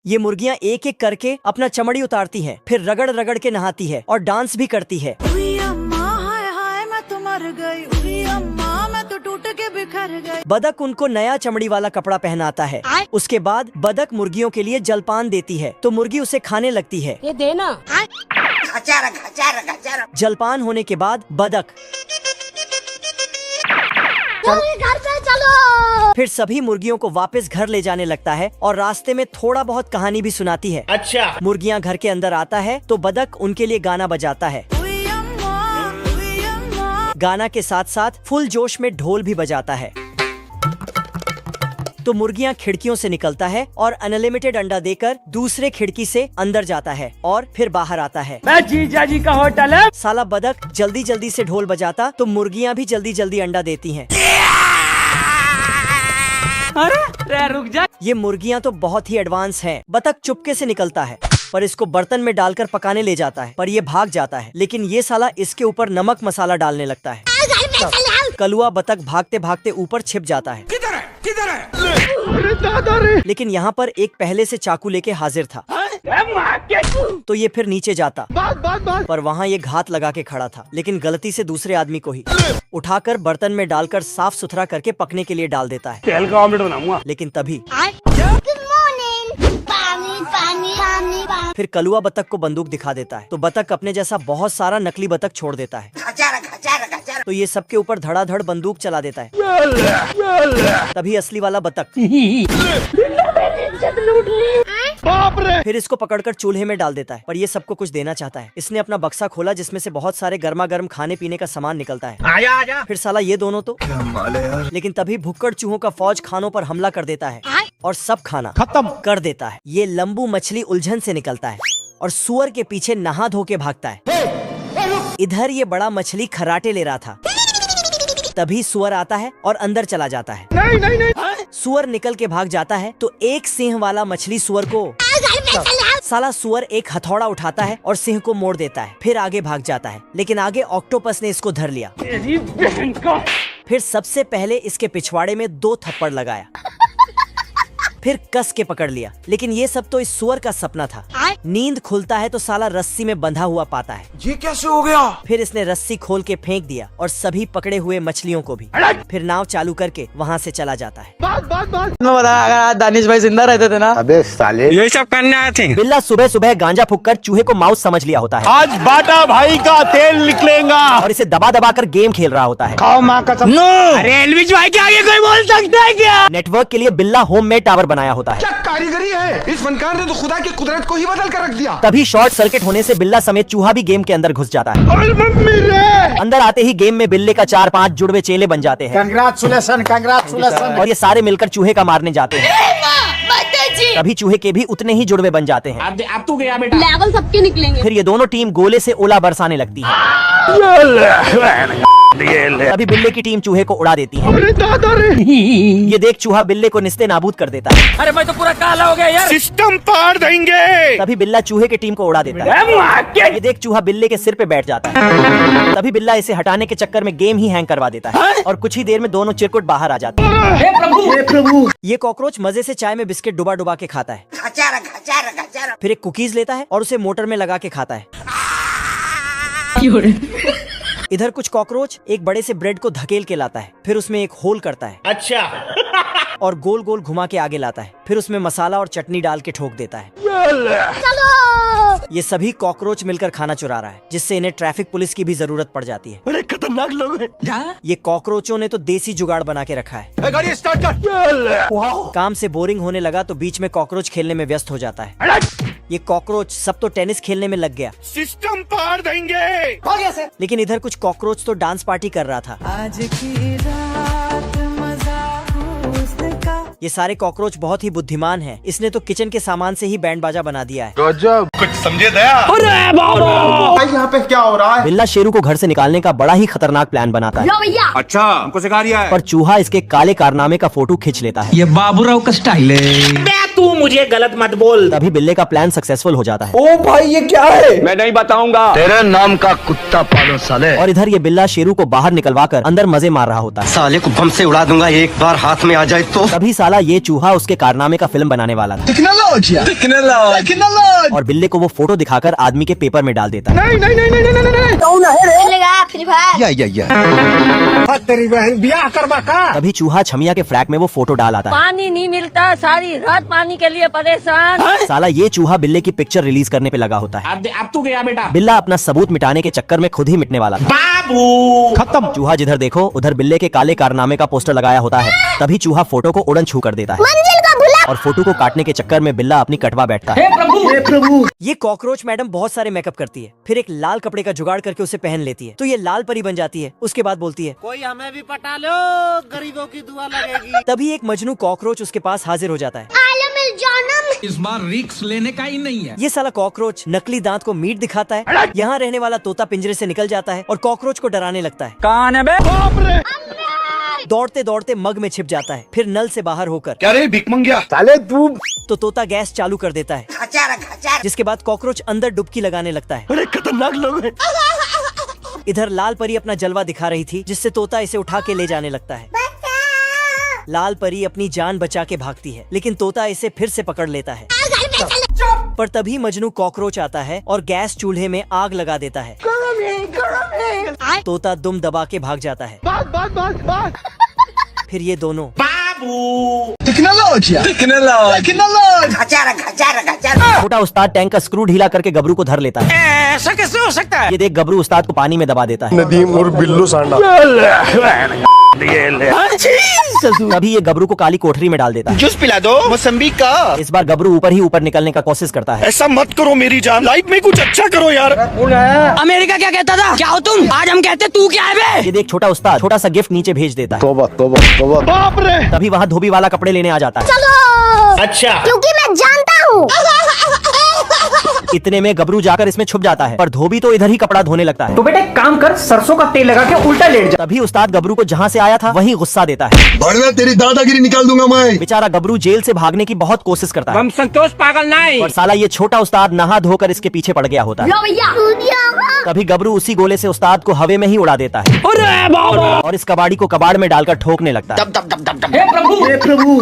ये मुर्गियाँ एक एक करके अपना चमड़ी उतारती हैं, फिर रगड़ रगड़ के नहाती है और डांस भी करती है। बदक उनको नया चमड़ी वाला कपड़ा पहनाता है। उसके बाद बदक मुर्गियों के लिए जलपान देती है तो मुर्गी उसे खाने लगती है। ये देना। जलपान होने के बाद बदक घर पे चलो। फिर सभी मुर्गियों को वापस घर ले जाने लगता है और रास्ते में थोड़ा बहुत कहानी भी सुनाती है। अच्छा। मुर्गियाँ घर के अंदर आता है तो बदक उनके लिए गाना बजाता है। गाना के साथ साथ फुल जोश में ढोल भी बजाता है। तो मुर्गियाँ खिड़कियों से निकलता है और अनलिमिटेड अंडा देकर दूसरे खिड़की से अंदर जाता है और फिर बाहर आता है। मैं जीजा जी का होटल है। साला बदक जल्दी जल्दी से ढोल बजाता तो मुर्गियाँ भी जल्दी जल्दी अंडा देती हैं। अरे रुक जा। ये मुर्गियाँ तो बहुत ही एडवांस हैं। बतख चुपके से निकलता है पर इसको बर्तन में डालकर पकाने ले जाता है पर ये भाग जाता है, लेकिन ये साला इसके ऊपर नमक मसाला डालने लगता है। कलुआ बतख भागते भागते ऊपर छिप जाता है। किधर है? किधर है? लेकिन यहाँ पर एक पहले से चाकू लेके हाजिर था तो ये फिर नीचे जाता पर वहाँ ये घात लगा के खड़ा था, लेकिन गलती से दूसरे आदमी को ही उठाकर बर्तन में डालकर साफ सुथरा करके पकने के लिए डाल देता है। तेल का ऑमलेट बनाऊंगा। लेकिन तभी फिर कलुआ बतख को बंदूक दिखा देता है तो बतख अपने जैसा बहुत सारा नकली बतख छोड़ देता है। तो ये सबके ऊपर धड़ाधड़ बंदूक चला देता है। तभी असली वाला बतख फिर इसको पकड़कर चूल्हे में डाल देता है पर ये सबको कुछ देना चाहता है। इसने अपना बक्सा खोला जिसमें से बहुत सारे गर्मा गर्म खाने पीने का सामान निकलता है। आजा आजा। फिर साला ये दोनों तो लेकिन तभी भुक्कड़ चूहों का फौज खानों पर हमला कर देता है और सब खाना खत्म कर देता है। ये लंबू मछली उलझन से निकलता है और सुअर के पीछे नहा धो के भागता है। इधर ये बड़ा मछली खराटे ले रहा था तभी सुअर आता है और अंदर चला जाता है। नहीं। सुअर निकल के भाग जाता है तो एक सिंह वाला मछली सुअर को साला सुअर एक हथौड़ा उठाता है और सिंह को मोड़ देता है, फिर आगे भाग जाता है। लेकिन आगे ऑक्टोपस ने इसको धर लिया। फिर सबसे पहले इसके पिछवाड़े में 2 थप्पड़ लगाया, फिर कस के पकड़ लिया। लेकिन ये सब तो इस सुअर का सपना था। नींद खुलता है तो साला रस्सी में बंधा हुआ पाता है। ये कैसे हो गया? फिर इसने रस्सी खोल के फेंक दिया और सभी पकड़े हुए मछलियों को भी। फिर नाव चालू करके वहाँ से चला जाता है। अगर आज दानिश भाई जिंदा रहते थे ना, अबे साले ये सब करने आए थे। बिल्ला सुबह सुबह गांजा फूंककर चूहे को माउस समझ लिया होता है। आज बाटा भाई का तेल निकलेगा और इसे दबा दबा कर गेम खेल रहा होता है। खाओ माँ कसम। अरे एलविश भाई के आगे कोई बोल सकता है क्या? नेटवर्क के लिए बिल्ला होममेड टावर बनाया होता है। क्या कारीगरी है इस फनकार ने, तो खुदा की कुदरत को ही बदल कर रख दिया। तभी शॉर्ट सर्किट होने से बिल्ला समेत चूहा भी गेम के अंदर घुस जाता है। अंदर आते ही गेम में बिल्ले का 4-5 जुड़वे चेले बन जाते हैं। कंग्रेचुलेशन। और ये सारे मिलकर चूहे का मारने जाते हैं। तभी चूहे के भी उतने ही जुड़वे बन जाते हैं। अब तू गया बेटा। लेवल सबके निकलेंगे। फिर ये दोनों टीम गोले से ओला बरसाने लगती है। तभी बिल्ले की टीम चूहे को उड़ा देती है। ये देख चूहा बिल्ले को निस्ते नाबूद कर देता है। अरे मैं तो पूरा काला हो गया यार। सिस्टम पार देंगे। तभी बिल्ला चूहे की टीम को उड़ा देता है। ये देख चूहा बिल्ले के सिर पे बैठ जाता है। तभी बिल्ला इसे हटाने के चक्कर में गेम ही हैंग करवा देता है और कुछ ही देर में दोनों चिरकुट बाहर आ जाते हैं। हे प्रभु। ये कॉकरोच मजे से चाय में बिस्किट डुबा डुबा के खाता है। फिर एक कुकीज लेता है और उसे मोटर में लगा के खाता है। इधर कुछ कॉकरोच एक बड़े से ब्रेड को धकेल के लाता है, फिर उसमें एक होल करता है अच्छा। और गोल गोल घुमा के आगे लाता है, फिर उसमें मसाला और चटनी डाल के ठोक देता है। चलो। ये सभी कॉकरोच मिलकर खाना चुरा रहा है, जिससे इन्हें ट्रैफिक पुलिस की भी जरूरत पड़ जाती है। बड़े खतरनाक लोग हैं। ये कॉकरोचों ने तो देसी जुगाड़ बना के रखा है। गाड़ी स्टार्ट कर। काम से बोरिंग होने लगा तो बीच में कॉकरोच खेलने में व्यस्त हो जाता है। ये कॉकरोच सब तो टेनिस खेलने में लग गया। सिस्टम पार देंगे। लेकिन इधर कुछ कॉकरोच तो डांस पार्टी कर रहा था। आज की रात मजा हुस्न का। ये सारे कॉकरोच बहुत ही बुद्धिमान हैं। इसने तो किचन के सामान से ही बैंड बाजा बना दिया है। गजब, कुछ समझे दया। भाई यहाँ पे क्या हो रहा है? बिल्ला शेरू को घर से निकालने का बड़ा ही खतरनाक प्लान बनाता है। लो भैया। अच्छा, हमको सिखा रिया है। पर चूहा इसके काले कारनामे का फोटो खींच लेता है। ये बाबूराव का स्टाइल है। तू मुझे गलत मत बोल। तभी बिल्ले का प्लान सक्सेसफुल हो जाता है ओ भाई ये क्या है? मैं नहीं बताऊंगा। तेरे नाम का कुत्ता पालो साले। और इधर ये बिल्ला शेरू को बाहर निकलवा कर अंदर मजे मार रहा होता है। साले को बम से उड़ा दूंगा एक बार हाथ में आ जाए तो। तभी साला ये चूहा उसके कारनामे का फिल्म बनाने वाला था और बिल्ले को वो फोटो दिखाकर आदमी के पेपर में डाल देता है। खेलेगा फ्री फायर। तेरी बहन ब्याह करवा का। तभी चूहा छमिया के फ्लैग में वो फोटो डाल आता है। पानी नहीं मिलता, सारी रात पानी के लिए परेशान। साला ये चूहा बिल्ले की पिक्चर रिलीज करने पे लगा होता है। अब तू गया बेटा। बिल्ला अपना सबूत मिटाने के चक्कर में खुद ही मिटने वाला था। बाबू खत्म। चूहा जिधर देखो उधर बिल्ले के काले कारनामे का पोस्टर लगाया होता है। तभी चूहा फोटो को उड़न छू कर देता है मंजिल को भुला। और फोटो को काटने के चक्कर में बिल्ला अपनी कटवा बैठता है। हे प्रभु। ये कॉकरोच मैडम बहुत सारे मेकअप करती है, फिर एक लाल कपड़े का जुगाड़ करके उसे पहन लेती है तो ये लाल परी बन जाती है। उसके बाद बोलती है कोई हमें भी पटा लो, गरीबों की दुआ लगेगी। तभी एक मजनू कॉकरोच उसके पास हाजिर हो जाता है। इस बार रिक्स लेने का ही नहीं है। ये साला कॉकरोच नकली दांत को मीट दिखाता है। यहाँ रहने वाला तोता पिंजरे से निकल जाता है और कॉकरोच को डराने लगता है। कौन है बे? दौड़ते दौड़ते मग में छिप जाता है, फिर नल से बाहर होकर क्या रे भिख मंगिया। तो तोता गैस चालू कर देता है, जिसके बाद कॉकरोच अंदर डुबकी लगाने लगता है। बड़े खतरनाक लोग हैं। इधर लाल परी अपना जलवा दिखा रही थी, जिससे तोता इसे उठा के ले जाने लगता है। लाल परी अपनी जान बचा के भागती है, लेकिन तोता इसे फिर से पकड़ लेता है। पर तभी मजनू कॉकरोच आता है और गैस चूल्हे में आग लगा देता है। तोता दुम दबा के भाग जाता है। फिर ये दोनों छोटा उस्ताद टैंक का स्क्रू ढीला करके गबरू को धर लेता है। ऐसा कैसे हो सकता है? ये देख गबरू उस्ताद को पानी में दबा देता है। नदीम और बिल्लू सांडा। तभी ये गबरू को काली कोठरी में डाल देता है। जूस पिला दो मौसम्बी का। इस बार गबरू ऊपर ही ऊपर निकलने का कोशिश करता है। ऐसा मत करो मेरी जान, लाइफ में कुछ अच्छा करो यार। अमेरिका क्या कहता था? क्या हो तुम? आज हम कहते तू क्या है बे? ये देख छोटा उस्ताद छोटा सा गिफ्ट नीचे भेज देता है। तोबा बाप रे। तभी वहाँ धोबी वाला कपड़े लेने आ जाता है। चलो, अच्छा क्योंकि मैं जानता हूँ। इतने में गबरू जाकर इसमें छुप जाता है, पर धोबी तो इधर ही कपड़ा धोने लगता है। तो बेटे काम कर, सरसों का तेल लगा के उल्टा लेट जा। तभी उस्ताद गबरू को जहाँ से आया था वहीं गुस्सा देता है। बढ़िया तेरी दादागिरी निकाल दूंगा मैं। बेचारा गबरू जेल से भागने की बहुत कोशिश करता है, हम संतोष पागल नहीं। और साला ये छोटा उस्ताद नहा धोकर इसके पीछे पड़ गया होता है। लो भैया, तभी गबरू उसी गोले से उस्ताद को हवे में ही उड़ा देता है अरे बाबा। और इस कबाड़ी को कबाड़ में डालकर ठोकने लगता है। हे प्रभु।